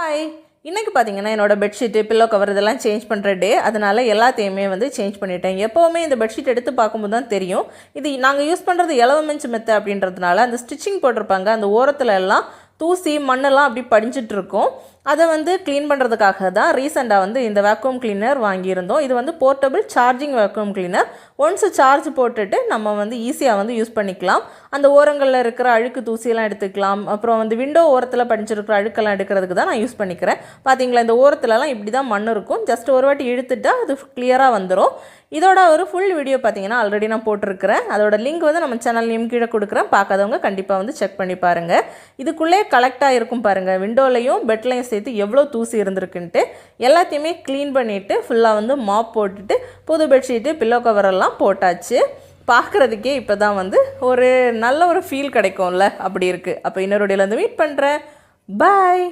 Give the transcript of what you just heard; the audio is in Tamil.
ஹாய். இன்றைக்கி பார்த்தீங்கன்னா என்னோடய பெட்ஷீட்டு பில்லோ கவர் இதெல்லாம் சேஞ்ச் பண்ணுற டே. அதனால் எல்லாத்தையுமே சேஞ்ச் பண்ணிட்டேன். எப்போவுமே இந்த பெட்ஷீட் எடுத்து பார்க்கும்போது தான் தெரியும். இது நாங்கள் யூஸ் பண்ணுறது எலவமென்ஸ் மெத்தை அப்படின்றதுனால அந்த ஸ்டிச்சிங் போட்டிருப்பாங்க, அந்த ஓரத்தில் எல்லாம் தூசி மண்ணெல்லாம் அப்படி படிஞ்சிட்ருக்கும். அதை க்ளீன் பண்ணுறதுக்காக தான் ரீசெண்டாக இந்த வேக்யூம் கிளீனர் வாங்கியிருந்தோம். இது portable charging vacuum cleaner. Once charge போட்டுட்டு நம்ம ஈஸியாக யூஸ் பண்ணிக்கலாம். அந்த ஓரங்களில் இருக்கிற அழுக்கு தூசியெல்லாம் எடுத்துக்கலாம். அப்புறம் விண்டோ ஓரத்தில் படிஞ்சிருக்கிற அழுக்கெல்லாம் எடுக்கிறதுக்கு தான் நான் யூஸ் பண்ணிக்கிறேன். பார்த்தீங்களா, இந்த ஓரத்துலலாம் இப்படி தான் மண் இருக்கும். ஜஸ்ட் ஒரு வாட்டி இழுத்துட்டா அது கிளியராக வந்துடும். இதோட ஒரு ஃபுல் வீடியோ பார்த்தீங்கன்னா ஆல்ரெடி நான் போட்டிருக்கிறேன். அதோட லிங்க் நம்ம சேனல் நேம் கீழே கொடுக்குறேன். பார்க்காதவங்க கண்டிப்பாக செக் பண்ணி பாருங்கள். இதுக்குள்ளே கலெக்டாக இருக்கும் பாருங்கள், விண்டோலையும் பெட்லையும் சேர்த்து எவ்வளோ தூசி இருந்திருக்குன்ட்டு. எல்லாத்தையுமே க்ளீன் பண்ணிவிட்டு ஃபுல்லாக மாப் போட்டுட்டு புது பெட்ஷீட்டு பில்லோ கவரெல்லாம் போட்டாச்சு. பார்க்குறதுக்கே இப்போ தான் ஒரு நல்ல ஒரு ஃபீல் கிடைக்கும்ல, அப்படி இருக்குது. அப்போ இன்னொரு வீடியோவில் மீட் பண்ணுறேன். பாய்.